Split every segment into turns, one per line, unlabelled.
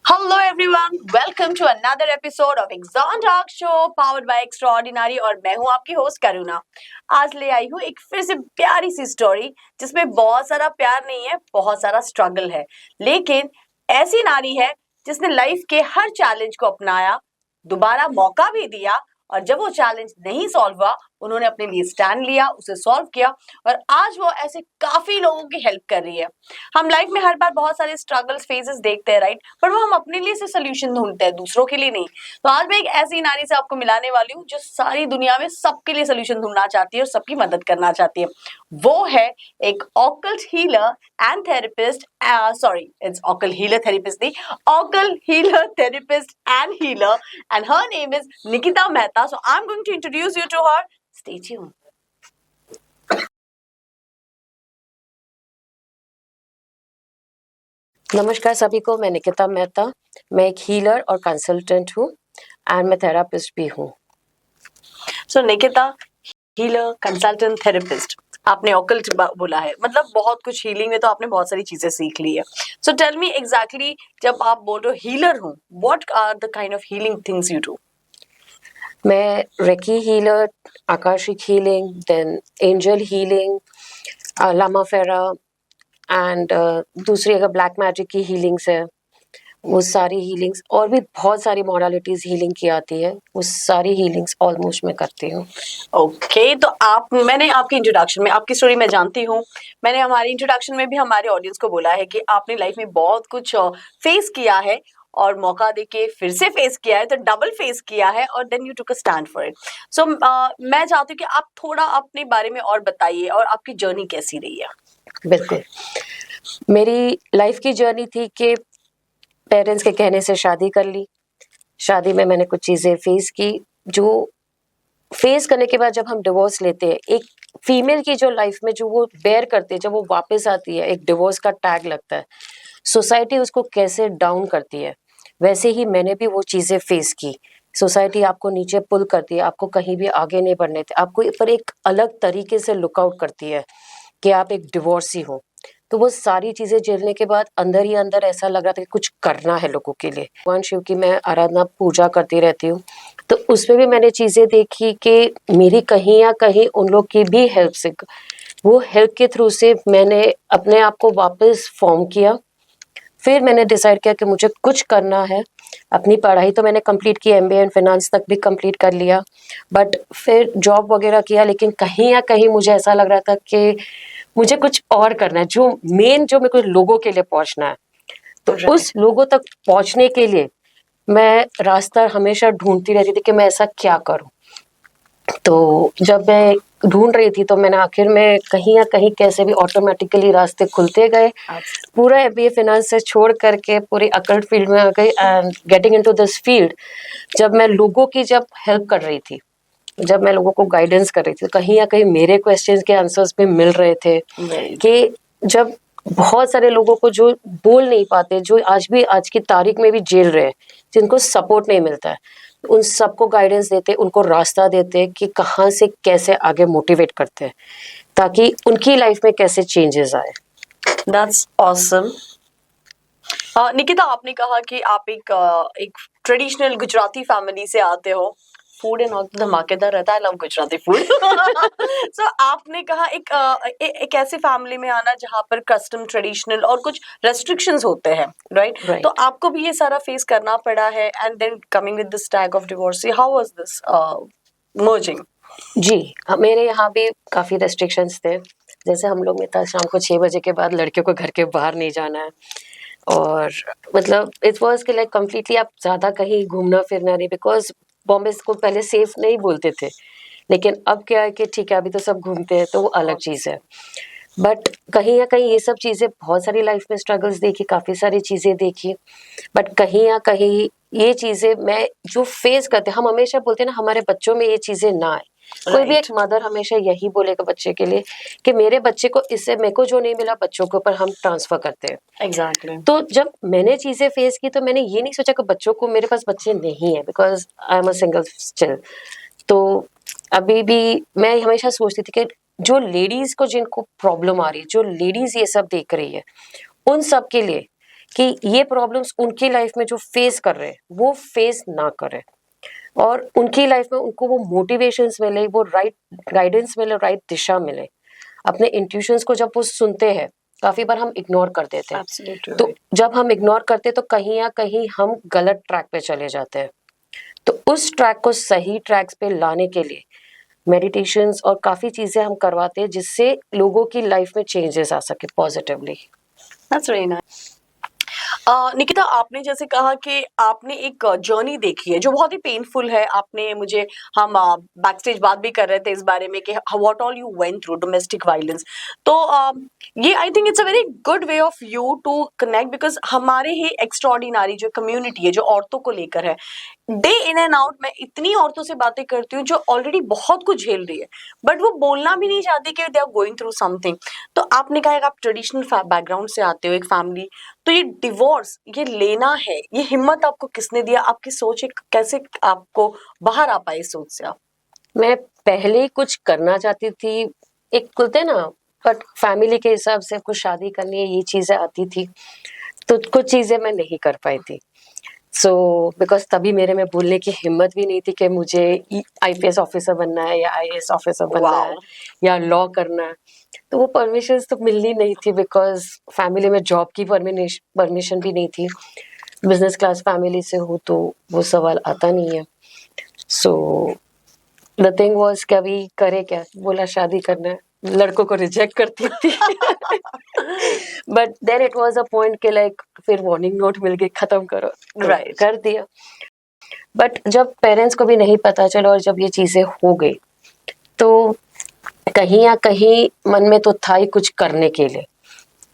Hello everyone, welcome to another episode of Exon Talk Show powered by Extraordinary और मैं हूँ आपकी host करुणा। आज ले आई हूँ एक फिर से प्यारी सी स्टोरी जिसमें बहुत सारा प्यार नहीं है, बहुत सारा स्ट्रगल है, लेकिन ऐसी नारी है जिसने लाइफ के हर चैलेंज को अपनाया, दोबारा मौका भी दिया और जब वो चैलेंज नहीं सॉल्व हुआ उन्होंने अपने लिए स्टैंड लिया, उसे सॉल्व किया और आज वो ऐसे काफी लोगों की हेल्प कर रही है। हम लाइफ में हर बार बहुत सारे स्ट्रगल्स फेजेस देखते हैं, राइट, पर वो हम अपने लिए से सोल्यूशन ढूंढते हैं, दूसरों के लिए नहीं। तो आज मैं एक ऐसी नारी से आपको मिलाने वाली हूँ जो सारी दुनिया में सबके लिए सोल्यूशन ढूंढना चाहती है और सबकी मदद करना चाहती है। वो है एक occult healer and therapist, sorry it's occult healer therapist नहीं, occult healer therapist and healer, and her name is Nikita Mehta. So I am going to introduce you to her. Stay tuned.
नमस्कार सभी को, मैं निकिता मेहता। मैं एक हीलर और कंसल्टेंट हूँ and मैं थेरापिस्ट भी हूँ।
सो निकिता, हीलर, कंसल्टेंट, थेरेपिस्ट, आपने ऑकल्ट बोला है, मतलब बहुत कुछ हीलिंग में तो आपने बहुत सारी चीजें सीख ली है। सो टेल मी एग्जैक्टली, जब आप बोल रहे हो हीलर हूँ, what are the kind of healing things you do?
मैं reiki healer, Akashic healing, then angel healing, Lama Fera and दूसरी अगर ब्लैक मैजिक की हीलिंग्स है वो सारी हीलिंग्स, और भी बहुत सारी मॉडलिटीज हीलिंग की आती है, वो सारी हीलिंग्स ऑलमोस्ट मैं करती हूँ।
ओके, तो मैंने आपकी इंट्रोडक्शन में, आपकी स्टोरी मैं जानती हूँ, मैंने हमारी इंट्रोडक्शन में भी हमारे ऑडियंस को बोला है कि आपने लाइफ में बहुत कुछ फेस किया है और मौका देके फिर से फेस किया है, तो डबल फेस किया है और then you took a stand for it. So मैं चाहती हूँ कि आप थोड़ा अपने बारे में और बताइए और आपकी जर्नी कैसी रही है।
बिल्कुल, मेरी लाइफ की जर्नी थी कि पेरेंट्स के कहने से शादी कर ली। शादी में मैंने कुछ चीज़ें फेस की, जो फेस करने के बाद जब हम डिवोर्स लेते हैं, एक फीमेल की जो लाइफ में जो वो बेयर करती है, जब वो वापस आती है, एक डिवोर्स का टैग लगता है, सोसाइटी उसको कैसे डाउन करती है, वैसे ही मैंने भी वो चीज़ें फेस की। सोसाइटी आपको नीचे पुल करती है, आपको कहीं भी आगे नहीं बढ़ने देती, आपको पर एक अलग तरीके से लुकआउट करती है कि आप एक डिवोर्सी हो। तो वो सारी चीज़ें झेलने के बाद अंदर ही अंदर ऐसा लग रहा था कि कुछ करना है लोगों के लिए। भगवान शिव की मैं आराधना पूजा करती रहती हूँ, तो उसमें भी मैंने चीज़ें देखी कि मेरी कहीं या कहीं उन लोग की भी हेल्प से, वो हेल्प के थ्रू से मैंने अपने आप को वापस फॉर्म किया। फिर मैंने डिसाइड किया कि मुझे कुछ करना है। अपनी पढ़ाई तो मैंने कंप्लीट की, एमबीए इन फाइनेंस तक भी कंप्लीट कर लिया, बट फिर जॉब वगैरह किया, लेकिन कहीं या कहीं मुझे ऐसा लग रहा था कि मुझे कुछ और करना है, जो मेरे को लोगों के लिए पहुंचना है। तो उस लोगों तक पहुंचने के लिए मैं रास्ता हमेशा ढूंढती रहती थी कि मैं ऐसा क्या करूं। तो जब मैं ढूंढ रही थी तो मैंने आखिर में कहीं या कहीं कैसे भी ऑटोमेटिकली रास्ते खुलते गए। पूरा एमबीए फाइनेंस से छोड़ करके पूरी अकल्ट फील्ड में आ गई and getting into this field. जब मैं लोगों की हेल्प कर रही थी, जब मैं लोगों को गाइडेंस कर रही थी, तो कहीं या कहीं मेरे क्वेश्चंस के आंसर्स भी मिल रहे थे कि जब बहुत सारे लोगों को जो बोल नहीं पाते, जो आज की तारीख में भी जेल रहे हैं, जिनको सपोर्ट नहीं मिलता है, उन सबको गाइडेंस देते, उनको रास्ता देते कि कहाँ से कैसे आगे मोटिवेट करते हैं ताकि उनकी लाइफ में कैसे चेंजेस आए।
That's awesome. निकिता, आपने कहा कि आप एक ट्रेडिशनल गुजराती फैमिली से आते हो। फूड एंड ऑल धमाकेदार रहता है, आई लव गुजराती फूड। सो आपने कहा एक ऐसे फैमिली में आना जहाँ पर कस्टम, ट्रेडिशनल और कुछ रेस्ट्रिक्शंस होते हैं, राइट? तो आपको भी ये सारा फेस करना पड़ा है and then coming with this tag of divorce, how was this merging?
जी, मेरे यहाँ भी काफ़ी रेस्ट्रिक्शंस थे। जैसे हम लोग में था शाम को 6 बजे के बाद लड़कियों को घर के बाहर नहीं जाना है, और मतलब इट वाज़ कि लाइक कंप्लीटली आप ज़्यादा कहीं घूमना फिरना नहीं, बिकॉज़ बॉम्बे को पहले सेफ नहीं बोलते थे, लेकिन अब क्या है कि ठीक है, अभी तो सब घूमते हैं, तो वो अलग चीज़ है। बट कहीं न कहीं ये सब चीज़ें, बहुत सारी लाइफ में स्ट्रगल्स देखी, काफ़ी सारी चीज़ें देखी, बट कहीं न कहीं ये चीज़ें मैं जो फेस करते, हम हमेशा बोलते हैं ना हमारे बच्चों में ये चीज़ें ना आए। कोई भी एक मदर हमेशा यही बोलेगा बच्चे के लिए कि मेरे बच्चे को इससे, मेरे को जो नहीं मिला बच्चों के ऊपर हम ट्रांसफर करते हैं।
एग्जैक्टली।
तो जब मैंने चीज़ें फेस की तो मैंने ये नहीं सोचा कि बच्चों को, मेरे पास बच्चे नहीं है because I am a single still. तो अभी भी मैं हमेशा सोचती थी कि जो लेडीज़ को, जिनको प्रॉब्लम आ रही है, जो लेडीज़ ये सब देख रही है, उन सब के लिए कि ये प्रॉब्लम्स उनकी लाइफ में जो फेस कर रहे हैं वो फेस ना करें, और उनकी लाइफ में उनको वो मोटिवेशंस मिले, वो राइट गाइडेंस मिले, राइट दिशा मिले। अपने इंट्यूशंस को जब वो सुनते हैं, काफी बार हम इग्नोर कर देते हैं।
एब्सोल्युटली
तो जब हम इग्नोर करते हैं तो कहीं ना कहीं हम गलत ट्रैक पे चले जाते हैं। तो उस ट्रैक को सही ट्रैक्स पे लाने के लिए मेडिटेशंस और काफी चीजें हम करवाते हैं जिससे लोगों की लाइफ में चेंजेस आ सके positively.
That's very nice. Nikita, आपने जैसे कहा कि आपने एक जर्नी देखी है जो बहुत ही पेनफुल है। आपने मुझे हम बैक स्टेज बात भी कर रहे थे इस बारे में कि what all you went through domestic violence. तो ये I think it's a very good way of you to connect, because हमारे ही एक्स्ट्रॉर्डिनरी जो कम्युनिटी है जो औरतों को लेकर है, डे इन एंड आउट मैं इतनी औरतों से बातें करती हूँ जो ऑलरेडी बहुत कुछ झेल रही है, बट वो बोलना भी नहीं चाहती कि they are going through something. तो आपने कहा कि आप ट्रेडिशनल बैकग्राउंड से आते हो, एक फैमिली, तो ये डिवोर्स ये लेना है, ये हिम्मत आपको किसने दिया? आपकी सोच कैसे आपको बाहर आ पाई इस सोच से आप?
मैं पहले ही कुछ करना चाहती थी, एक बोलते हैं ना, बट फैमिली के हिसाब से कुछ शादी करनी है, ये चीजें आती थी, तो कुछ चीजें मैं नहीं कर पाई थी। सो बिकॉज तभी मेरे में बोलने की हिम्मत भी नहीं थी कि मुझे आईपीएस ऑफिसर बनना है या आईएएस ऑफिसर बनना है
Wow.
या लॉ करना है। तो वो परमिशन तो मिलनी नहीं थी, बिकॉज फैमिली में जॉब की परमिशन भी नहीं थी। बिजनेस क्लास फैमिली से हो तो वो सवाल आता नहीं है। सो द थिंग वाज कि अभी करे क्या, बोला शादी करना है, लड़कों को रिजेक्ट करती थी। But then it was a point के लाइक फिर वार्निंग नोट मिल गई, खत्म करो, तो
Right.
कर दिया। बट जब पेरेंट्स को भी नहीं पता चला और जब ये चीजें हो गई तो कहीं या कहीं मन में तो था ही कुछ करने के लिए,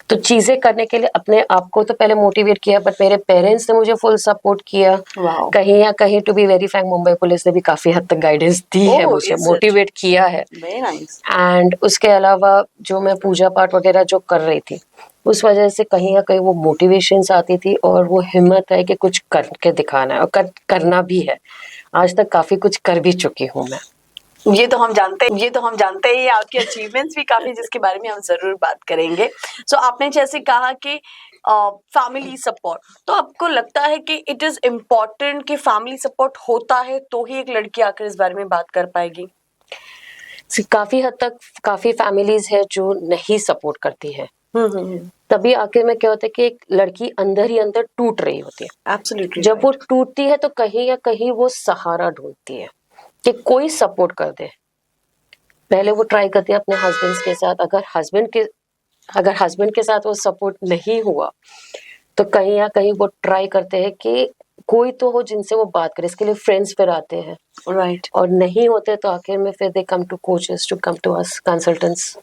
तो चीजें करने के लिए अपने आप को तो पहले मोटिवेट किया, बट मेरे पेरेंट्स ने मुझे फुल सपोर्ट किया।
Wow.
कहीं या कहीं to be very frank Mumbai police ने भी काफी हद तक गाइडेंस दी है,
Oh,
मुझे
is it?
मोटिवेट किया है।
Very nice.
एंड उसके अलावा जो मैं पूजा पाठ वगैरह जो कर रही थी, उस वजह से कहीं ना कहीं वो मोटिवेशंस आती थी और वो हिम्मत है कि कुछ करके दिखाना है, और करना भी है। आज तक काफी कुछ कर भी चुकी हूँ मैं।
ये तो हम जानते ही आपकी अचीवमेंट्स भी काफी, जिसके बारे में हम जरूर बात करेंगे। सो आपने जैसे कहा कि फैमिली सपोर्ट, तो आपको लगता है कि इट इज इम्पोर्टेंट कि फैमिली सपोर्ट होता है तो ही एक लड़की आकर इस बारे में बात कर पाएगी?
काफी हद तक काफी फैमिलीज है जो नहीं सपोर्ट करती है,
हम्म।
तभी आखिर में क्या होता है कि एक लड़की अंदर ही अंदर टूट रही होती है।
एब्सोल्युटली।
जब वो टूटती है तो कहीं या कहीं वो सहारा ढूंढती है कि कोई सपोर्ट कर दे। पहले वो ट्राई करती है अपने हस्बैंड के साथ, अगर हस्बैंड के साथ वो सपोर्ट नहीं हुआ तो कहीं या कहीं वो ट्राई करते हैं कि कोई तो हो जिनसे वो बात करे, इसके लिए फ्रेंड्स फिर आते हैं,
राइट।
और नहीं होते तो आखिर में फिर they come to coaches, to come to us consultants.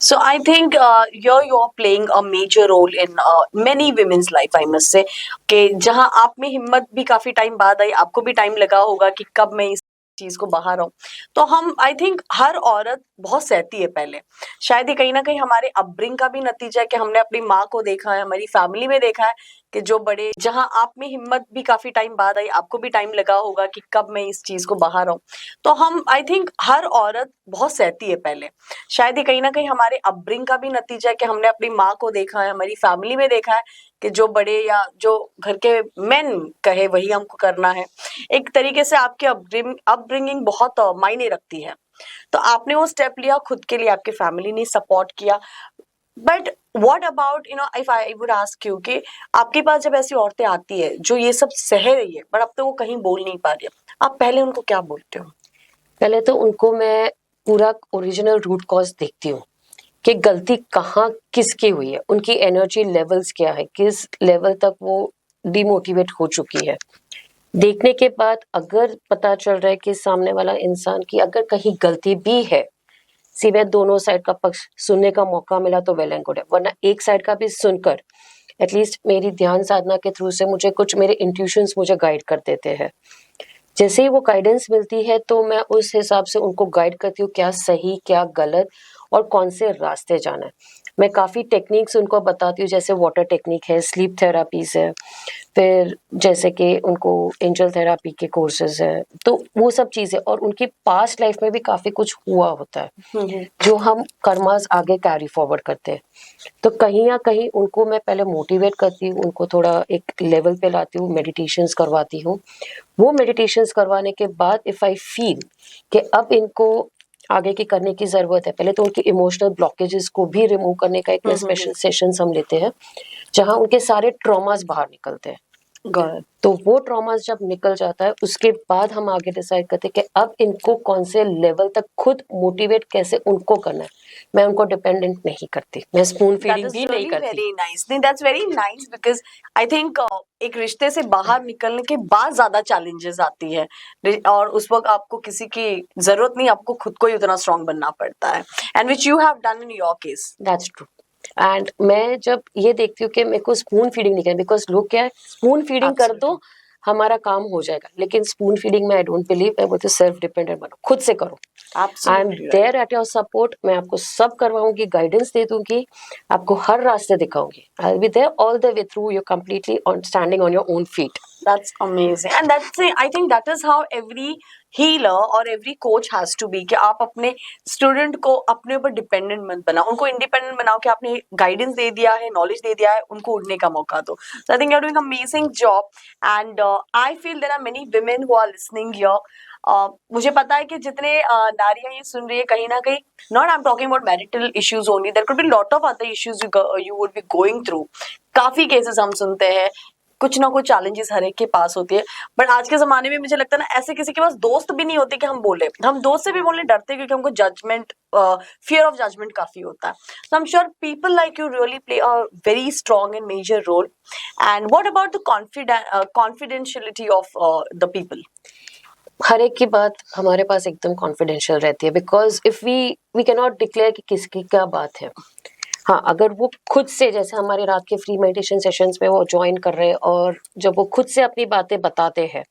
So I think you're playing a major role in many women's life, I must say, कि जहां आप में हिम्मत भी काफी टाइम बाद आई, आपको भी टाइम लगा होगा कि कब मैं इस चीज को बाहर आऊं। तो हम आई थिंक हर औरत बहुत सहती है पहले, शायद ये कहीं ना कहीं हमारे अपब्रिंग का भी नतीजा है कि हमने अपनी माँ को देखा है, हमारी फैमिली में देखा है कि जो बड़े, जहां आप में हिम्मत भी काफी टाइम बाद आई, आपको भी टाइम लगा होगा कि कब मैं इस चीज को बाहर आऊं। तो हम आई थिंक हर औरत बहुत सहती है पहले, शायद ये कहीं ना कहीं हमारे अपब्रिंग का भी नतीजा है कि हमने अपनी माँ को देखा है, हमारी फैमिली में देखा है कि जो बड़े या जो घर के मेन कहे वही हमको करना है। एक तरीके से आपकी अपब्रिंगिंग बहुत मायने रखती है। तो आपने वो स्टेप लिया खुद के लिए, आपके फैमिली ने सपोर्ट किया। But what about if I would ask you कि आपके पास जब ऐसी औरतें आती है जो ये सब सह रही है बट अब तो वो कहीं बोल नहीं पा रही है, आप पहले उनको क्या बोलते हो?
पहले तो उनको मैं पूरा ओरिजिनल रूट कॉज देखती हूँ कि गलती कहाँ किसकी हुई है, उनकी एनर्जी लेवल्स क्या है, किस लेवल तक वो डिमोटिवेट हो चुकी है। देखने के बाद अगर पता चल रहा है कि सामने वाला इंसान की अगर कहीं गलती भी है, सिवाय दोनों साइड का पक्ष सुनने का मौका मिला तो वेल एंड गुड है, वरना एक साइड का भी सुनकर एटलीस्ट मेरी ध्यान साधना के थ्रू से मुझे कुछ मेरे इंट्यूशंस मुझे गाइड कर देते हैं। जैसे ही वो गाइडेंस मिलती है तो मैं उस हिसाब से उनको गाइड करती हूँ क्या सही क्या गलत और कौन से रास्ते जाना है। मैं काफ़ी टेक्निक्स उनको बताती हूँ, जैसे वाटर टेक्निक है, स्लीप थेरापीज है, फिर जैसे कि उनको एंजल थेरापी के कोर्सेज हैं, तो वो सब चीज़ें, और उनकी पास्ट लाइफ में भी काफ़ी कुछ हुआ होता है जो हम कर्मास आगे कैरी फॉरवर्ड करते हैं। तो कहीं ना कहीं उनको मैं पहले मोटिवेट करती हूँ, उनको थोड़ा एक लेवल पे लाती हूँ, मेडिटेशंस करवाती हूँ। वो मेडिटेशंस करवाने के बाद इफ़ आई फील कि अब इनको आगे की करने की ज़रूरत है, पहले तो उनके इमोशनल ब्लॉकेजेस को भी रिमूव करने का एक स्पेशल सेशंस हम लेते हैं, जहाँ उनके सारे ट्रॉमास बाहर निकलते हैं। तो वो ट्रॉमास जब निकल जाता है, उसके बाद हम आगे डिसाइड करते हैं कि अब इनको कौन से लेवल तक खुद मोटिवेट कैसे उनको करना है। मैं उनको डिपेंडेंट नहीं करती, मैं स्पून
That
फीडिंग
is
भी नहीं
really
करती।
very nice. नहीं, that's very nice because I think एक रिश्ते से बाहर निकलने के बाद ज्यादा चैलेंजेस आती है, और उस वक्त आपको किसी की जरूरत नहीं, आपको खुद को ही उतना स्ट्रांग बनना पड़ता है, and which you have done in your case.
That's true. And मैं जब ये देखती हूँ कि मेरे को स्पून फीडिंग नहीं करनी, बिकॉज लोग क्या है, स्पून फीडिंग कर दो हमारा काम हो जाएगा, लेकिन स्पून फीडिंग में आई डोंट बिलीव। मैं बोलती हूँ सेल्फ डिपेंडेंट बनो, खुद से करो। I am there at your support, मैं आपको सब करवाऊंगी, गाइडेंस दे दूंगी, आपको हर रास्ते दिखाऊंगी। I will be there all the way through, you completely on standing on your own feet.
That's amazing, and I think that is how every healer or every coach has to be, कि आप अपने student को अपने ऊपर dependent मत बनाओ, उनको independent बनाओ, कि आपने गाइडेंस दे दिया है, नॉलेज दे दिया है, उनको उड़ने का मौका दो। So I think you're doing amazing job, and I feel there are many women who are listening here. मुझे पता है कि जितने नारियां ये सुन रही है, कहीं ना कहीं, not I am talking about marital issues only, there could be lot of other issues you would be going through. काफी केसेस हम सुनते हैं, कुछ ना कुछ चैलेंजेस हर एक के पास होती है, बट आज के जमाने में मुझे लगता है ना, ऐसे किसी के पास दोस्त भी नहीं होते कि हम बोले, हम दोस्त से भी बोलने डरते हैं, क्योंकि हमको जजमेंट, फियर ऑफ जजमेंट काफी होता है। So I am sure people like you really play a very strong and major role. And what about the confidentiality of the people?
हर एक की बात हमारे पास एकदम कॉन्फिडेंशियल रहती है, because if we can not declare कि किसकी क्या बात है। हाँ, अगर वो खुद से, जैसे हमारे रात के फ्री मेडिटेशन सेशंस में वो ज्वाइन कर रहे हैं, और जब वो खुद से अपनी बातें बताते हैं,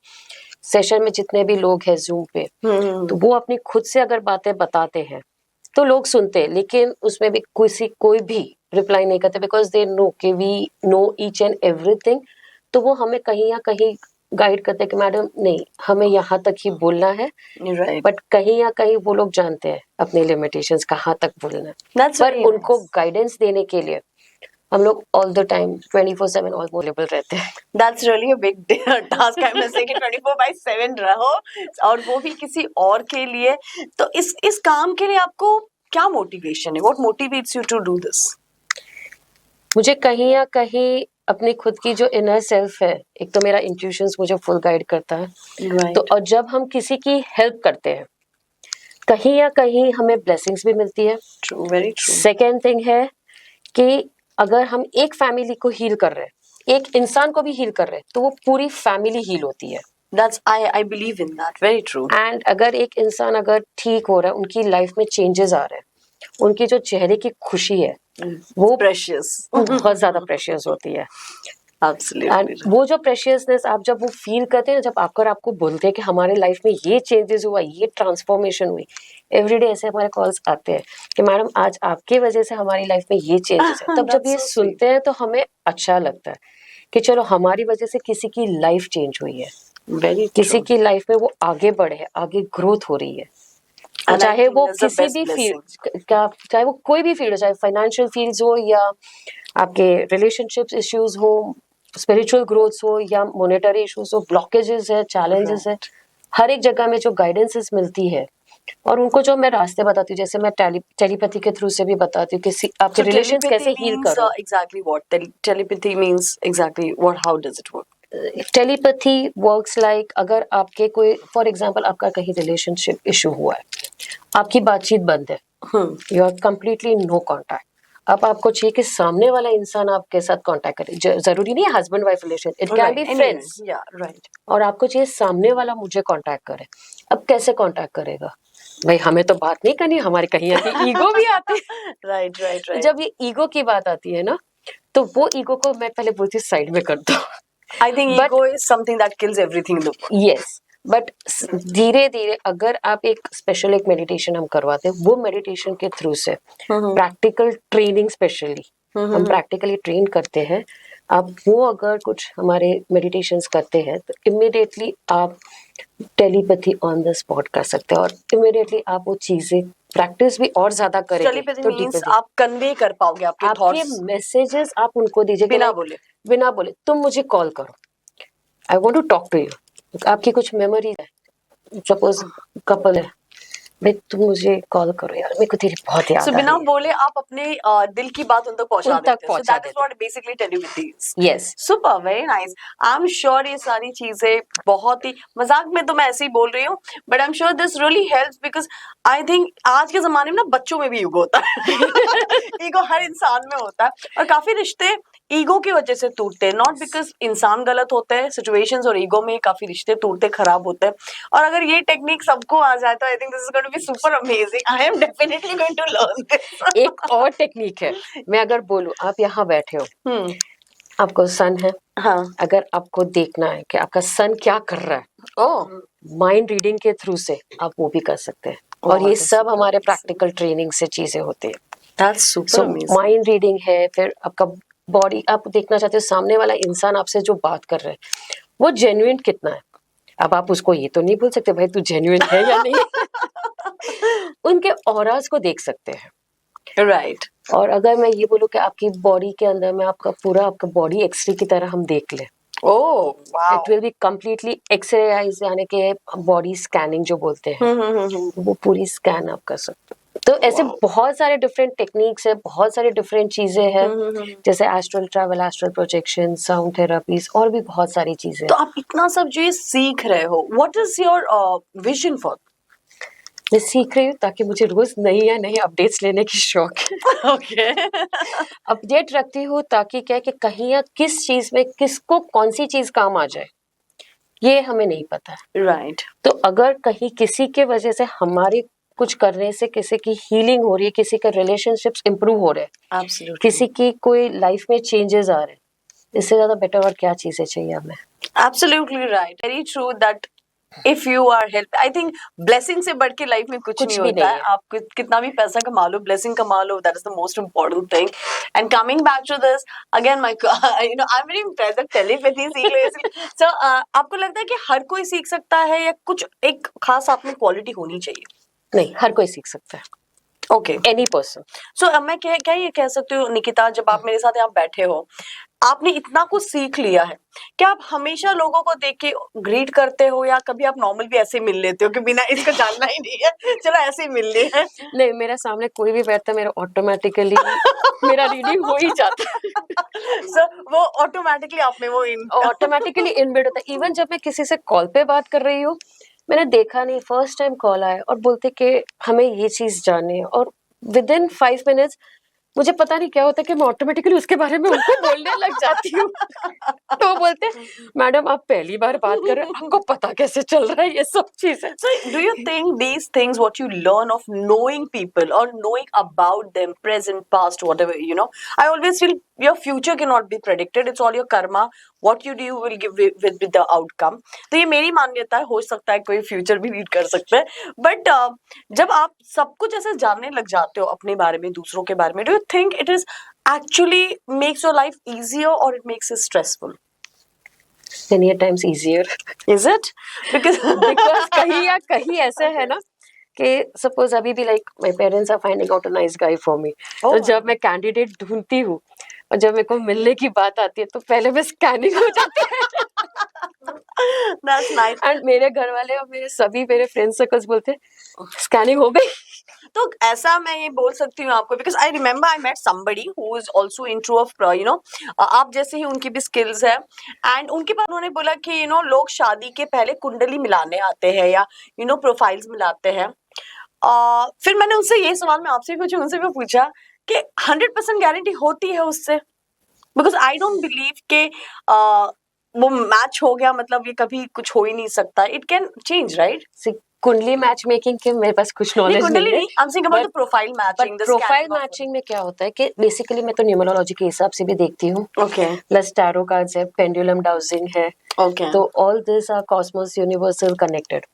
सेशन में जितने भी लोग हैं जूम पे, तो वो अपनी खुद से अगर बातें बताते हैं तो लोग सुनते हैं, लेकिन उसमें भी कोई भी रिप्लाई नहीं करते, बिकॉज दे नो कि we know each and everything. तो वो हमें कहीं ना कहीं गाइड करते हैं कि मैडम नहीं, हमें यहाँ तक ही बोलना है, बट कहीं ना कहीं वो लोग जानते हैं अपनी लिमिटेशंस, कहाँ तक बोलना है। पर उनको गाइडेंस देने के लिए हम लोग ऑल द टाइम 24/7 अवेलेबल रहते हैं।
That's really a big task, I must say, कि 24/7 रहो, और वो भी किसी और के लिए। तो इस काम के लिए आपको क्या मोटिवेशन है? What motivates you to do this?
मुझे कहीं ना कहीं अपनी खुद की जो इनर सेल्फ है, एक तो मेरा इंट्यूशंस मुझे फुल गाइड करता है, तो और जब हम किसी की हेल्प करते हैं, कहीं ना कहीं हमें ब्लेसिंग्स भी मिलती है।
True, very true.
Second thing है कि अगर हम एक फैमिली को हील कर रहे हैं, एक इंसान को भी हील कर रहे हैं, तो वो पूरी फैमिली हील होती है।
I believe in that. Very true.
And अगर एक इंसान अगर ठीक हो रहा है, उनकी लाइफ में चेंजेस आ रहे हैं, उनकी जो चेहरे की खुशी है वो
Precious.
बहुत ज्यादा प्रेशियस होती है।
Absolutely.
एंड वो जो प्रेशियसनेस आप जब वो फील करते हैं, जब आपको बोलते हैं कि हमारे लाइफ में ये चेंजेस हुआ, ये ट्रांसफॉर्मेशन हुई, एवरीडे ऐसे हमारे कॉल्स आते हैं कि मैडम आज आपकी वजह से हमारी लाइफ में ये चेंजेस है, तब जब ये सुनते हैं तो हमें अच्छा लगता है कि चलो हमारी वजह से किसी की लाइफ चेंज हुई है, किसी की लाइफ में वो आगे बढ़े, आगे ग्रोथ हो रही है। चाहे वो किसी भी फील्ड का, चाहे वो कोई भी फील्ड हो, चाहे फाइनेंशियल फील्ड्स हो, या आपके रिलेशनशिप्स इश्यूज हो, स्पिरिचुअल ग्रोथ हो, या मॉनेटरी इश्यूज हो, ब्लॉकेजेस है, चैलेंजेस है, हर एक जगह में जो गाइडेंसेस मिलती है, और उनको जो मैं रास्ते बताती हूँ, जैसे मैं टेलीपैथी के थ्रू से भी बताती हूँ कि आपके रिलेशन कैसे हील करो।
Exactly what telepathy means, exactly what, how does it work?
Telepathy works like, अगर आपके कोई, फॉर एग्जांपल आपका कहीं रिलेशनशिप इशू हुआ है, आपकी बातचीत बंद है, you are completely no contact, अब आपको चाहिए कि सामने वाला इंसान आपके साथ कांटेक्ट करे, जरूरी नहीं है husband wife relation, it can be friends, और आपको चाहिए सामने वाला मुझे कांटेक्ट करे। अब कैसे कांटेक्ट करेगा भाई, हमें तो बात नहीं करनी, हमारे कहीं ना कहीं ईगो भी आती है।
राइट।
जब ये ईगो की बात आती है ना, तो वो ईगो को मैं पहले बोलती हूँ साइड में कर दो।
I think ego is something that kills everything in the world.
Yes, but धीरे धीरे अगर आप एक स्पेशल एक मेडिटेशन हम करवाते हैं, वो मेडिटेशन के थ्रू से प्रैक्टिकल ट्रेनिंग स्पेशली हम प्रैक्टिकली ट्रेन करते हैं। आप वो अगर कुछ हमारे मेडिटेशंस करते हैं तो इमिडिएटली आप टेलीपैथी ऑन द स्पॉट कर सकते हैं और इमिडिएटली आप वो चीजें प्रैक्टिस भी और ज्यादा करेंगे
टेलीपैथी
तो
मींस
deeply
आप कन्वे कर पाओगे आपके
आपके
थॉट्स
मैसेजेस आप उनको दीजिए
बिना बोले।
बिना बोले तुम मुझे कॉल करो, I want to talk to you. आपकी कुछ मेमोरी है, सपोज कपल है, भाई तुम मुझे कॉल करो यार, मेरे को तेरी बहुत याद
सो
आ
बिना
रही है।
बोले आप अपने दिल की बात उन तक पहुंचा
उन तक
देते हैं। सो
पहुंचा
दैट इज
देते
what basically telepathy is.
Yes
super, very nice. I am sure ये सारी चीजें बहुत ही मजाक में तो मैं ऐसे ही बोल रही हूँ, but I am sure this really helps because I think आज के जमाने में ना बच्चों में भी ईगो होता है। ईगो हर इंसान में होता है और काफी रिश्ते ईगो की वजह से टूटते हैं, नॉट बिकॉज इंसान गलत होते हैं, सिचुएशंस और ईगो में काफी रिश्ते टूटते खराब होते हैं। और अगर ये टेक्निक सबको आ जाए तो I think this is going to be super amazing. I am definitely going to learn this.
एक और टेक्निक है, मैं अगर बोलूं आप यहाँ बैठे हो, आपको सन है,
हाँ।
अगर आपको देखना है कि आपका सन क्या कर रहा है,
ओह,
माइंड रीडिंग के थ्रू से आप वो भी कर सकते हैं। और ये
बहुत
सब
super
हमारे
amazing.
प्रैक्टिकल ट्रेनिंग से चीजें होती है।
That's super
so
amazing.
Mind reading है, फिर आपका बॉडी, आप देखना चाहते हो सामने वाला इंसान आपसे जो बात कर रहा है वो जेन्युइन कितना है। अब आप उसको ये तो नहीं बोल सकते भाई तू जेन्युइन है या नहीं। उनके ऑराज को देख सकते हैं।
राइट।
और अगर मैं ये बोलूँ कि आपकी बॉडी के अंदर में आपका पूरा आपका बॉडी एक्सरे की तरह हम देख लें,
oh wow.
It will be completely x-rays, यानी कि बॉडी स्कैनिंग जो बोलते हैं, वो पूरी स्कैन आप कर सकते हो। तो ऐसे बहुत सारे डिफरेंट टेक्निक्स है, बहुत सारी डिफरेंट चीजें हैं, जैसे astral travel, astral projection, sound therapies, और भी बहुत सारी चीजें।
तो आप इतना सब जो ये सीख रहे हो, what is your vision for?
मैं सीख रही हूँ ताकि मुझे रोज नई या नई अपडेट्स लेने की शौक है।
ओके।
अपडेट रखती हूँ ताकि क्या है कि कहीं या किस चीज में किसको कौन सी चीज काम आ जाए ये हमें नहीं पता है।
राइट।
तो अगर कहीं किसी के वजह से हमारी कुछ करने से किसी की हीलिंग हो रही है, किसी के रिलेशनशिप्स इंप्रूव हो रहे हैं,
एब्सोल्युटली।
किसी की कोई लाइफ में चेंजेस आ रहे हैं, इससे ज्यादा बेटर और क्या चीजें चाहिए हमें।
Absolutely right, very true that if you are help, I think blessing से बढ़ के लाइफ में कुछ नहीं
भी
होता
नहीं
है। आप कितना भी पैसा कमा लो, ब्लेसिंग कमा लो, that is the most important thing. And coming back to this again, my I am very impressed that telepathy सीख लो। सो आपको लगता है कि हर कोई सीख सकता है या कुछ एक खास आप में क्वालिटी होनी चाहिए?
नहीं, हर कोई सीख सकता है,
ओके।
Any person.
सो मैं क्या ये कह सकती हूँ निकिता, जब आप मेरे साथ यहाँ बैठे हो, आपने इतना कुछ सीख लिया है, क्या आप हमेशा लोगों को देख के ग्रीट करते हो या कभी आप नॉर्मल भी ऐसे मिल लेते हो कि बिना इसको जानना ही नहीं है, चलो ऐसे ही मिल लिए?
नहीं, मेरे सामने कोई भी बैठता है मेरा ऑटोमेटिकली मेरा रीडिंग हो ही जाता है।
सो वो ऑटोमेटिकली आप में वो
ऑटोमेटिकली इनबिल्ड होता है। इवन जब मैं किसी से कॉल पे बात कर रही हूँ, मैंने देखा नहीं, फर्स्ट टाइम कॉल आया और बोलते कि हमें ये चीज जाननी है, और विद इन 5 मिनट्स मुझे पता नहीं क्या होता है कि मैं ऑटोमेटिकली उसके बारे में उनको बोलने लग जाती हूँ। तो वो बोलते मैडम आप पहली बार बात कर रहे हो, आपको पता कैसे चल रहा है ये सब चीजें।
So, do you think these things, what you learn of knowing people or knowing about them, present, past, whatever, I always feel your future cannot be predicted. It's all your karma. What you do will give with the outcome. तो ये मेरी मान्यता है, हो सकता है कोई future भी रीड कर सकता है, बट जब आप सब कुछ ऐसे जानने लग जाते हो अपने बारे में, दूसरों के बारे में, do you think it is actually makes your life easier or it makes it stressful?
Many a times easier.
Is it? Because
कहीं या कहीं ऐसा है ना कि सपोज अभी भी like my parents are finding out a nice guy for me, तो जब मैं कैंडिडेट ढूंढती हूँ और जब मेरे को मिलने की बात आती है तो पहले मैं स्कैनिंग हो जाती है।
That's nice.
एंड मेरे घर वाले और मेरे फ्रेंड सर्कल्स बोलते हैं स्कैनिंग हो गई।
तो ऐसा मैं ये बोल सकती हूँ आपको, because I remember I met somebody who is also intro of आप जैसे ही उनकी भी स्किल्स है, एंड उनके पास उन्होंने बोला कि लोग शादी के पहले कुंडली मिलाने आते हैं या प्रोफाइल्स मिलाते हैं। फिर मैंने उनसे ये सवाल मैं आपसे भी पूछा, उनसे भी पूछा कि 100% गारंटी होती है उससे? बिकॉज आई डोंट बिलीव के वो मैच हो गया मतलब ये कभी कुछ हो ही नहीं सकता, इट कैन चेंज, राइट?
कुंडली मैच मेकिंग के मेरे पास कुछ
नहीं
नॉलेज
कुंडली
नहीं है,
नहीं, I am saying about the profile matching,
but
the
profile
scanning
matching में क्या होता है कि बेसिकली मैं तो न्यूमरोलॉजी के हिसाब से भी देखती हूँ,
ओके
प्लस टैरो कार्ड्स है, पेंडुलम डाउजिंग है,
ओके
तो all this are cosmos universal connected,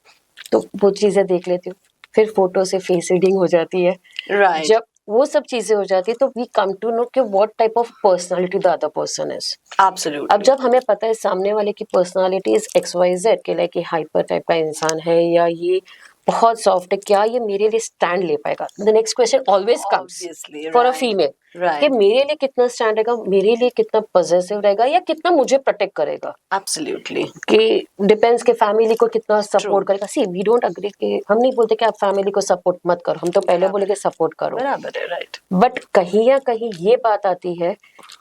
तो वो चीजें देख लेती हूँ। फिर फोटो से फेस रीडिंग हो जाती है।
राइट
जब वो सब चीजें हो जाती है तो वी कम टू नो कि what type of personality the other person is. अब
एब्सोल्युटली
जब हमें पता है सामने वाले की पर्सनालिटी इज XYZ के, लाइक ये हाइपर टाइप का इंसान है या ये बहुत सॉफ्ट है, क्या ये मेरे लिए स्टैंड ले पाएगा? The next question always comes
obviously
for a
right
female कि
राइट
मेरे लिए कितना स्टैंड रहेगा, मेरे लिए कितना पॉजिटिव रहेगा या कितना मुझे प्रोटेक्ट करेगा,
एब्सोल्युटली
कि डिपेंड्स के फैमिली को कितना
True.
सपोर्ट करेगा। सी वी डोंट अग्री कि हम नहीं बोलते कि आप फैमिली को सपोर्ट मत करो, हम तो पहले
बराबर
बोले कि सपोर्ट करो,
बराबर है राइट
बट कहीं या कहीं ये बात आती है,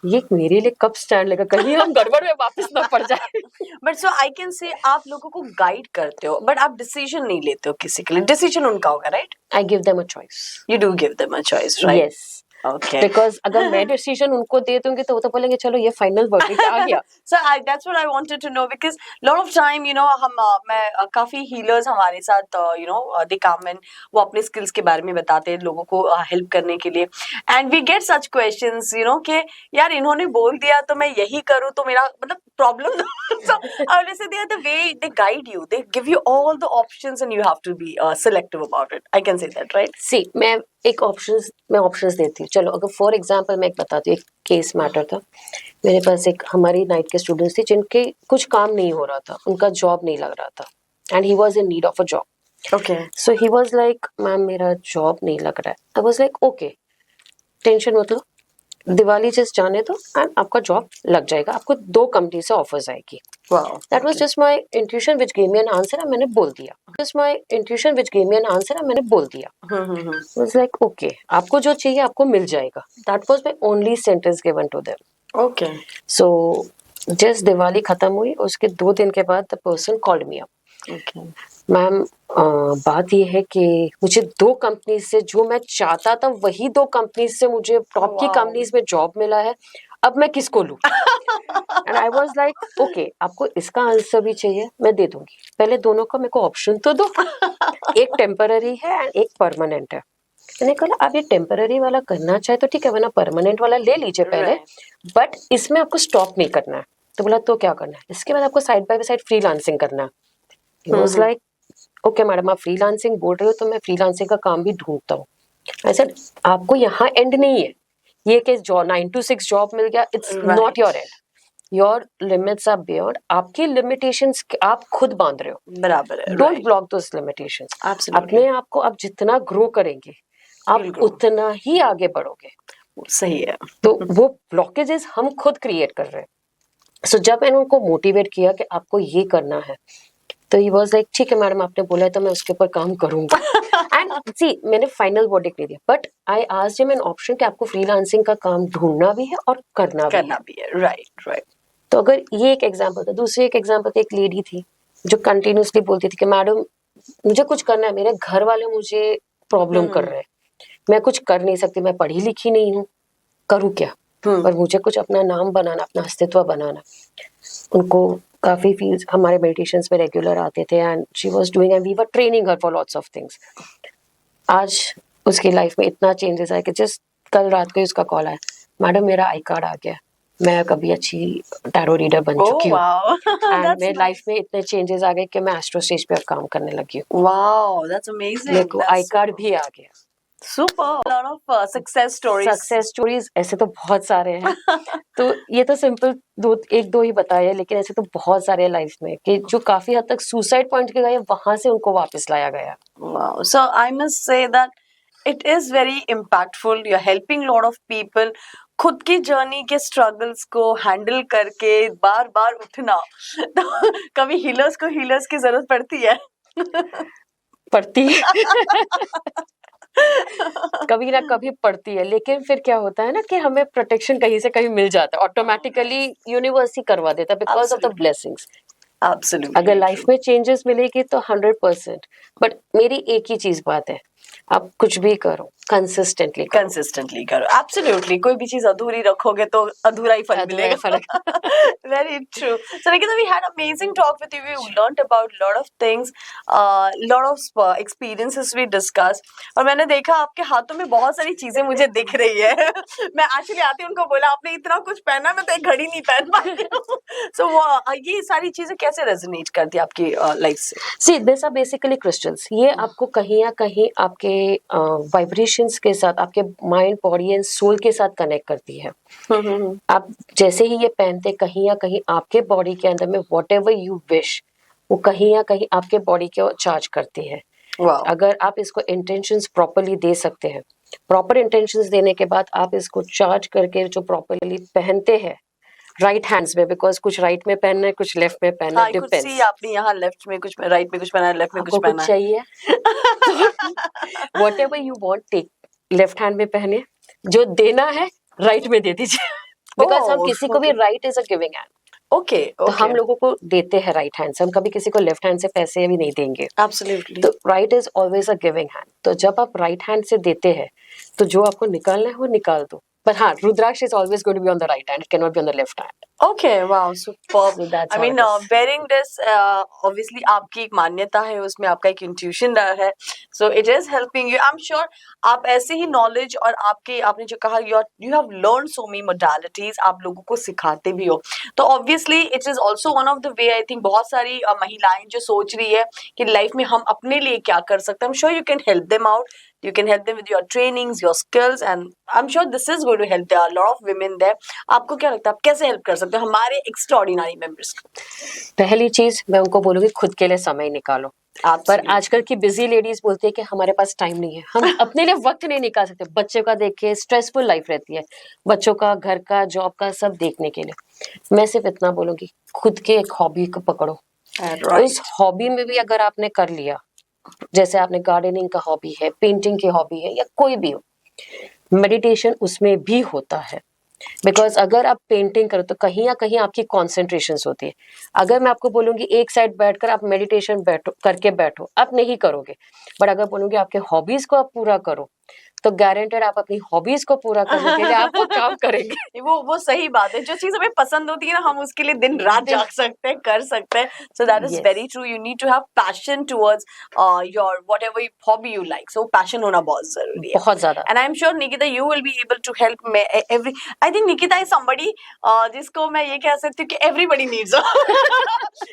ये मेरे लिए कब स्टैंड लेगा, कहीं हम गड़बड़ में वापस ना पड़ जाए।
But so I can say आप लोगों को गाइड करते हो बट आप डिसीजन नहीं लेते हो किसी के लिए, डिसीजन उनका होगा right,
I give them a choice,
you do give them a choice right
yes,
okay
because अगर मैं डिसीजन उनको दे दूंगी तो वो तो बोलेंगे चलो ये फाइनल वर्डिक्ट आ गया।
So that's what I wanted to know because lot of time you know हम मैं काफी healers हमारे साथ you know they come and वो अपने skills के बारे में बताते हैं लोगों को help करने के लिए and we get such questions you know कि यार इन्होंने बोल दिया तो मैं यही करूँ तो मेरा मतलब problem so obviously they are the way they guide you, they give you all the options and you have to be selective about it, I can say that right?
सी मैं ऑप्शंस देती हूँ। चलो अगर फॉर एग्जांपल मैं एक बताती हूँ, एक केस मैटर था मेरे पास, एक हमारी नाइट के स्टूडेंट्स थे जिनके कुछ काम नहीं हो रहा था, उनका जॉब नहीं लग रहा था and he was in need of a job.
Okay.
So he was like ma'am मेरा जॉब नहीं लग रहा है। I was like okay tension मत लो, दिवाली जस्ट जाने दो एंड आपका जॉब लग जाएगा, आपको 2 कंपनी से ऑफर्स आएगी।
Wow.
That was just my intuition which gave me an answer and मैंने बोल दिया, just my intuition which gave me an answer and मैंने बोल दिया। वाज लाइक ओके आपको जो चाहिए आपको मिल जाएगा, that was my only sentence given to them.
Okay.
So just Diwali खत्म हुई, उसके 2 दिन के बाद the person called me up,
Okay.
Ma'am बात ये है कि मुझे 2 कंपनी से जो मैं चाहता था वही 2 कंपनी से मुझे टॉप की
Wow.
कंपनीज में जॉब मिला है, अब मैं किसको लूं? And I was like okay आपको इसका आंसर भी चाहिए मैं दे दूंगी, पहले दोनों का मेरे को ऑप्शन तो दो। एक टेम्पररी है एंड एक परमानेंट है। मैंने कहा आप ये टेम्पररी वाला करना चाहे तो ठीक है, वरना परमानेंट वाला ले लीजिए पहले, बट इसमें आपको स्टॉप नहीं करना है। तो बोला तो क्या करना है? इसके बाद आपको साइड बाय साइड फ्रीलांसिंग करना है। He was like okay madam आप फ्रीलांसिंग बोल रहे हो तो मैं फ्रीलांसिंग का काम भी ढूंढता हूँ। आई सेड आपको यहाँ एंड नहीं है, ये कि जॉब 9 to 6 जॉब मिल गया, it's not your end, your limits are beyond, आपकी लिमिटेशंस आप खुद बांध रहे हो,
बराबर है
don't block those limitations.
Absolutely.
अपने आप को आप जितना ग्रो करेंगे आप
You'll grow.
उतना ही आगे बढ़ोगे।
सही है
तो वो ब्लॉकेजेस हम खुद क्रिएट कर रहे हैं। सो जब मैंने उनको मोटिवेट किया कि आपको ये करना है, तो ही वाज लाइक ठीक है मैडम आपने बोला है तो मैं उसके ऊपर काम करूंगा। एंड सी मैंने फाइनल वर्डिक्ट नहीं दिया, but I asked him an option कि आपको फ्रीलांसिंग का काम ढूंढना भी है और करना
भी है राइट राइट।
तो अगर ये एक एग्जांपल था। दूसरी एक एग्जांपल थी, एक लेडी थी जो कंटिन्यूसली बोलती थी कि मैडम मुझे कुछ करना है, मेरे घर वाले मुझे प्रॉब्लम कर रहे हैं, मैं कुछ कर नहीं सकती, मैं पढ़ी लिखी नहीं हूँ, करूँ क्या? पर मुझे कुछ अपना नाम बनाना, अपना अस्तित्व बनाना। उनको काफी फील्ड्स हमारे मेडिटेशंस में रेगुलर आते थे and she was doing and we were training her for lots of things. आज उसकी लाइफ में इतना चेंजेस आया कि जस्ट कल रात को ही उसका कॉल आया, मैडम मेरा आई कार्ड आ गया, मैं कभी अच्छी टैरो रीडर बन चुकी हूँ एंड मेरी लाइफ में इतने चेंजेस आ गए कि मैं एस्ट्रो स्टेज पे अब काम करने लगी हूँ।
वाओ दैट्स अमेजिंग,
मेरे को आई कार्ड भी आ गया।
Super, lot of success
stories ऐसे तो बहुत सारे हैं। तो ये तो सिंपल एक दो ही बताए, लेकिन ऐसे तो बहुत सारे लाइफ में कि जो काफी हद तक सुसाइड पॉइंट के गए वहां से उनको वापस लाया गया।
Wow, so I must say that it is very impactful, you are helping lot of people खुद की जर्नी के स्ट्रगल्स को हैंडल करके बार बार उठना। तो कभी हीलर्स को हीलर्स की जरूरत
पड़ती है कभी ना कभी पड़ती है, लेकिन फिर क्या होता है ना कि हमें प्रोटेक्शन कहीं से कहीं मिल जाता है, ऑटोमेटिकली यूनिवर्स ही करवा देता है because of the blessings.
Absolutely
अगर लाइफ में चेंजेस मिलेगी तो 100%, बट मेरी एक ही चीज बात है आप कुछ भी करो, कंसिस्टेंटली करो।
कंसिस्टेंटली करो, एब्सोल्युटली। कोई भी चीज अधूरी रखोगे तो अधूरा ही फल
अधूरा ही
मिलेगा।
फल।
Very true. So Nikita, we had amazing talk with you. We learned about lot of things, lot of experiences we discussed. और मैंने देखा आपके हाथों में बहुत सारी चीजें मुझे दिख रही है। मैं एक्चुअली आती उनको बोला आपने इतना कुछ पहना, मैं तो एक घड़ी नहीं पहन पाती हूँ। So ये सारी चीजें कैसे रेजोनेट करती है आपकी लाइफ से?
See this are basically crystals. ये आपको कहीं ना कहीं आपके वाइब्रेशंस के साथ, आपके माइंड, बॉडी एंड सोल के साथ कनेक्ट करती है। आप जैसे ही ये पहनते, कहीं ना कहीं आपके बॉडी के अंदर में वॉट एवर यू विश, वो कहीं ना कहीं आपके बॉडी को चार्ज करती है।
Wow.
अगर आप इसको इंटेंशंस प्रॉपरली दे सकते हैं, प्रॉपर इंटेंशंस देने के बाद आप इसको चार्ज करके जो प्रॉपरली पहनते हैं राइट हैंड्स में, बिकॉज कुछ राइट में पहनना है, कुछ लेफ्ट में पहनना है,
I could
डिपेंड्स
see आपने यहाँ लेफ्ट में कुछ, राइट में कुछ पहना है, लेफ्ट में
आपको
कुछ पहना
कुछ चाहिए। Whatever you want take, left hand में पहने, जो देना है राइट में दे दीजिए। बिकॉज हम
Oh,
किसी को भी
okay.
Right is a giving hand,
okay
तो हम लोगों को देते हैं राइट हैंड से, हम कभी किसी को लेफ्ट हैंड से पैसे भी नहीं देंगे।
एब्सोल्युटली।
तो right is always a giving hand. तो जब आप राइट हैंड से देते हैं तो जो आपको निकालना है वो निकाल दो। But हाँ, रुद्राक्ष is always going to be on the right hand. It cannot be on the left hand.
Okay, wow, superb.
So that's
I
how
mean,
it is.
wearing this, obviously आपकी एक मान्यता है, उसमें आपका एक intuition है, so it is helping you. I'm sure आप ऐसे ही knowledge और आपने जो कहा you have learned so many modalities, आप लोगों को सिखाते भी हो, तो obviously it is also one of the way I think बहुत सारी महिलाएं जो सोच रही है कि लाइफ में हम अपने लिए क्या कर सकते हैं, I'm sure you can help them out. You can help them with your trainings, your skills, and I'm sure this is going to help. There are a lot of women there. आपको क्या लगता है, आप कैसे help कर सकते हो हमारे एक्स्ट्राऑर्डिनरी मेंबर्स को?
पहली चीज मैं उनको बोलूंगी, खुद के लिए समय निकालो। पर
Absolutely.
आजकल की बिजी लेडीज बोलती है कि हमारे पास टाइम नहीं है, हम अपने लिए वक्त नहीं निकाल सकते। बच्चों का देख के स्ट्रेसफुल लाइफ रहती है, बच्चों का, घर का, जॉब का, सब देखने के लिए। मैं सिर्फ इतना बोलूंगी, खुद के एक हॉबी को पकड़ो।
Right.
उस हॉबी में भी अगर आपने कर लिया, जैसे आपने गार्डनिंग का हॉबी है, पेंटिंग की हॉबी है, या कोई भी हो, मेडिटेशन उसमें भी होता है। बिकॉज अगर आप पेंटिंग करो तो कहीं ना कहीं आपकी कॉन्सेंट्रेशन होती है। अगर मैं आपको बोलूंगी एक साइड बैठकर आप मेडिटेशन बैठो, आप नहीं करोगे। बट अगर बोलूंगी आपके हॉबीज को आप पूरा करो, तो गारंटेड आप अपनी हॉबीज को पूरा करने के लिए आप वो काम करेंगे।
वो सही बात है, जो चीज हमें पसंद होती है ना, हम उसके लिए दिन रात जाग सकते हैं, कर सकते हैं। So that is
Yes.
Very true. You need to have passion towards your whatever hobby you like, so passion होना बहुत जरूरी है।
बहुत ज्यादा।
And I'm sure Nikita, you will be able to help me every. I think Nikita is somebody जिसको मैं ये कह सकती हूँ कि everybody needs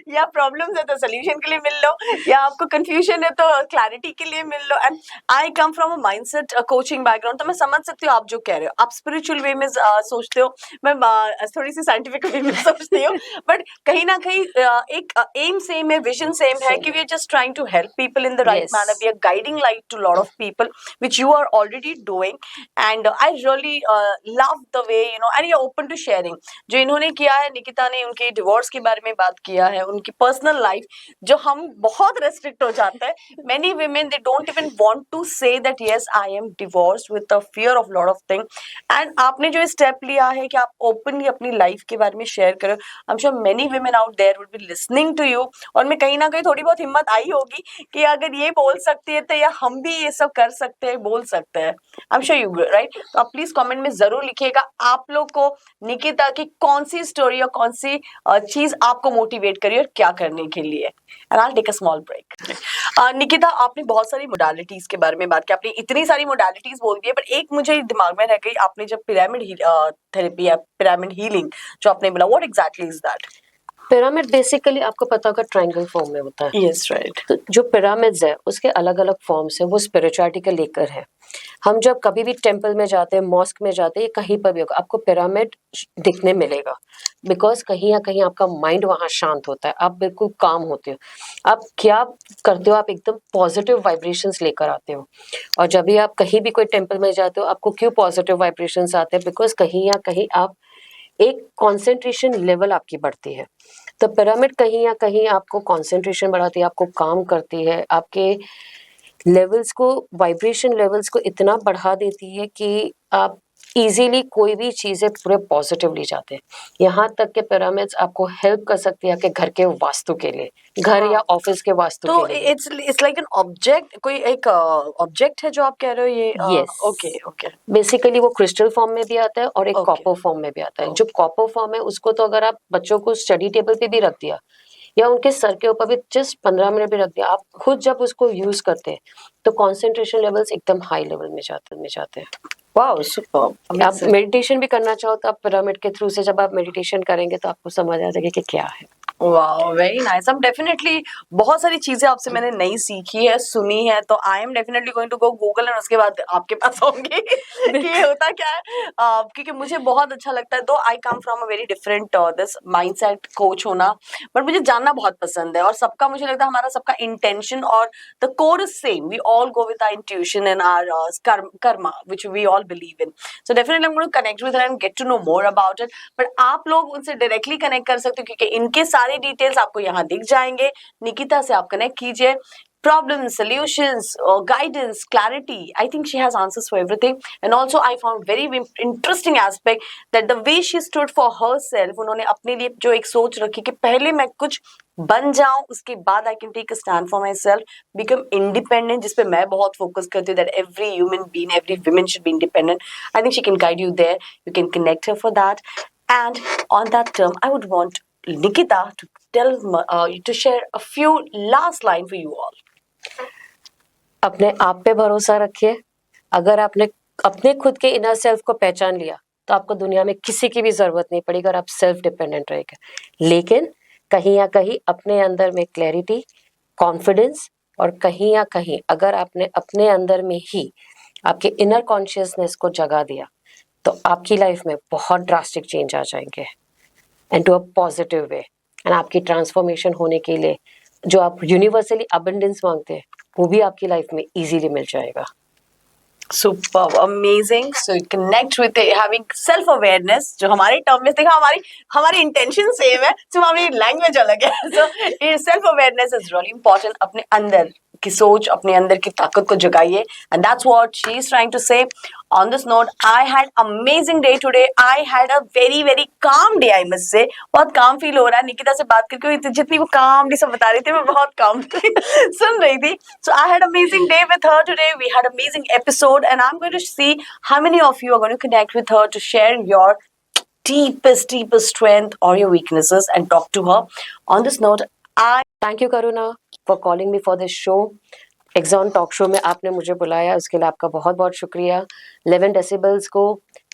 या प्रॉब्लम्स है तो सोल्यूशन के लिए मिल लो, या आपको कंफ्यूजन है तो क्लैरिटी के लिए मिल लो। And I come from a mindset coaching background, तो मैं समझ सकती हूँ आप जो कह रहे हो। आप स्पिरिचुअल वे में सोचते हो, मैं थोड़ी सी साइंटिफिक वे में सोचती हूँ, बट कहीं ना कहीं एक एम सेम है, विजन सेम है कि we are just trying to help people in the right
Yes.
Manner, we are guiding light to lot of people which you are already doing, and I really love the way and you're open to sharing. जो इन्होंने किया है, निकिता ने उनके divorce के बारे में बात किया है, उनकी पर्सनल लाइफ जो हम बहुत रेस्ट्रिक्ट हो जाते हैं। Many women, they don't even want to say that yes I am divorced with the fear of lot of things, and आपने जो स्टेप लिया है कि आप ओपनली अपनी लाइफ के बारे में शेयर करो, I'm sure many women out there would be listening to you, और मैं कहीं ना कहीं थोड़ी बहुत हिम्मत आई होगी कि अगर ये बोल सकती है तो या हम भी ये सब कर सकते हैं, बोल सकते हैं। I'm sure you will, right? तो आप प्लीज कमेंट में जरूर लिखिएगा आप लोग को निकिता की कौन सी स्टोरी और कौन सी चीज आपको मोटिवेट करी और क्या करने के लिए। And I'll take a small break. Nikita, आपने बहुत सारी मोडालिटीज के बारे में बात की, आपने इतनी सारी मोडालिटीज बोल दी है, पर एक मुझे दिमाग में रह गई, आपने जब पिरामिड थेरेपी या पिरामिड हीलिंग जो आपने बोला, what exactly is that?
Pyramid basically आपको पता होगा ट्रायंगल फॉर्म में होता है।
Yes, right.
तो जो पिरामिड्स है उसके अलग अलग फॉर्म्स है, वो स्पिरिचुअलिटी का लेकर है। हम जब कभी भी टेंपल में जाते हैं, मॉस्क में जाते हैं, कहीं पर भी होगा आपको पिरामिड दिखने मिलेगा, बिकॉज कहीं ना कहीं आपका माइंड वहाँ शांत होता है, आप बिल्कुल काम होते हो। आप क्या करते हो, आप एकदम पॉजिटिव वाइब्रेशंस लेकर आते हो। और जब भी आप कहीं भी कोई टेंपल में जाते हो, आपको क्यों पॉजिटिव वाइब्रेशंस आते हैं? बिकॉज कहीं ना कहीं आप एक कंसंट्रेशन लेवल आपकी बढ़ती है। तो पिरामिड कहीं ना कहीं आपको कंसंट्रेशन बढ़ाती है, आपको काम करती है, आपके लेवल्स को, वाइब्रेशन लेवल्स को इतना बढ़ा देती है कि आप इजीली कोई भी चीजें पूरे पॉजिटिवली जाते हैं। यहाँ तक के पिरामिड्स आपको हेल्प कर सकती है आपके घर के वास्तु के लिए, घर या
हाँ।
ऑफिस के वास्तु
तो
के लिए।
इट्स लाइक एन ऑब्जेक्ट, कोई एक ऑब्जेक्ट है जो आप कह रहे हो ये?
Yes.
ओके ओके
बेसिकली वो क्रिस्टल फॉर्म में भी आता है और एक
Okay.
कॉपर फॉर्म में भी आता है।
Oh.
जो कॉपर फॉर्म है उसको तो अगर आप बच्चों को स्टडी टेबल पे भी रख दिया या उनके सर के ऊपर भी जस्ट 15 मिनट भी रख दिया, आप खुद जब उसको यूज करते हैं तो कॉन्सेंट्रेशन लेवल्स एकदम हाई लेवल में जाते हैं।
Wow, super.
आप मेडिटेशन भी करना चाहो तो आप पिरामिड के थ्रू से जब आप मेडिटेशन करेंगे तो आपको समझ आ जाएगा कि क्या है।
Wow, very nice. हम डेफिनेटली बहुत सारी चीजें आपसे मैंने नई सीखी है, सुनी है, तो I am definitely going to go Google and उसके बाद आपके पास आऊंगी कि ये होता क्या है। क्योंकि मुझे बहुत अच्छा लगता है, though I come from a very different this mindset coach होना, बट मुझे जानना बहुत पसंद है। और सबका मुझे लगता है हमारा सबका इंटेंशन और the core is same, we all go with our intuition and our karma which we all believe in. So definitely I am going to connect with her and get to know more about it. But आप लोग उनसे directly connect कर सकते हो क्योंकि इनके सारे details आपको यहाँ दिख जाएंगे। निकिता से आप कनेक्ट कीजिए। Problems, solutions, guidance, clarity. I think she has answers for everything. And also, I found very interesting aspect that the way she stood for herself, उन्होंने अपने लिए जो एक सोच रखी कि पहले मैं कुछ बन जाऊं, उसके बाद I can take a stand for myself, become independent, जिस पे मैं बहुत फोकस करती हूँ that every human being, every woman should be independent. I think she can guide you there. You can connect her for that. And on that term, I would want Nikita to tell to share a few last line for you all.
अपने आप पे भरोसा रखिए। अगर आपने अपने खुद के इनर सेल्फ को पहचान लिया तो आपको दुनिया में किसी की भी जरूरत नहीं पड़ेगी और आप सेल्फ डिपेंडेंट रहेंगे। लेकिन कहीं या कहीं अपने अंदर में क्लैरिटी, कॉन्फिडेंस और कहीं या कहीं अगर आपने अपने अंदर में ही आपके इनर कॉन्शियसनेस को जगा दिया तो आपकी लाइफ में बहुत ड्रास्टिक चेंज आ जाएंगे and to a positive way. And आपकी ट्रांसफॉर्मेशन होने के लिए जो आप यूनिवर्सली अबंडेंस मांगते हैं वो भी आपकी लाइफ में इजीली मिल जाएगा।
Superb, amazing. So you connect with it, having self awareness. जो हमारे टर्म में देखा, हमारी इंटेंशन सेम है, सिर्फ हमारी लैंग्वेज अलग है। So self awareness is really important. अपने अंदर की सोच, अपने अंदर की ताकत को जगाइए, and that's what she is trying to say. On this note, I had amazing day today. I had a very very calm day, I must say. बहुत काम फील हो रहा है निकिता से बात करके। जितनी वो calmly सब बता रही थी, मैं बहुत calm सुन रही थी। So I had amazing day with her today. We had amazing episode, and I'm going to see how many of you are going to connect with her to share your deepest strength or your weaknesses and talk to her. On this note, I
thank you Karuna for calling me for this show. एग्जॉन talk show में आपने मुझे बुलाया, उसके लिए आपका बहुत बहुत शुक्रिया। 11 डेसिबल्स को,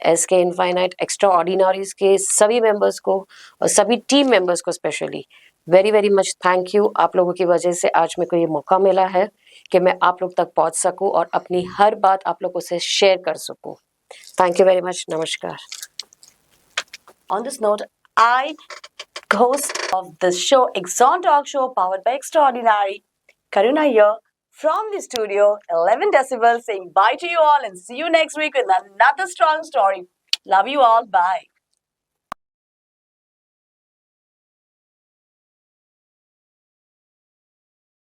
SK इनफाइनाइट, एक्स्ट्रा ऑर्डिनरीज के सभी मेंबर्स को और सभी टीम मेंबर्स को specially very very much thank you. आप लोगों की वजह से आज मेरे को ये मौका मिला है कि मैं आप लोग तक पहुंच सकूं और अपनी हर बात आप लोगों से शेयर कर सकूं। Thank you very much. नमस्कार।
On this note, I, host of the show Exxon Talk Show powered by Extraordinary, Karuna here from the studio 11 decibels saying bye to you all and see you next week with another strong story. Love you all. Bye.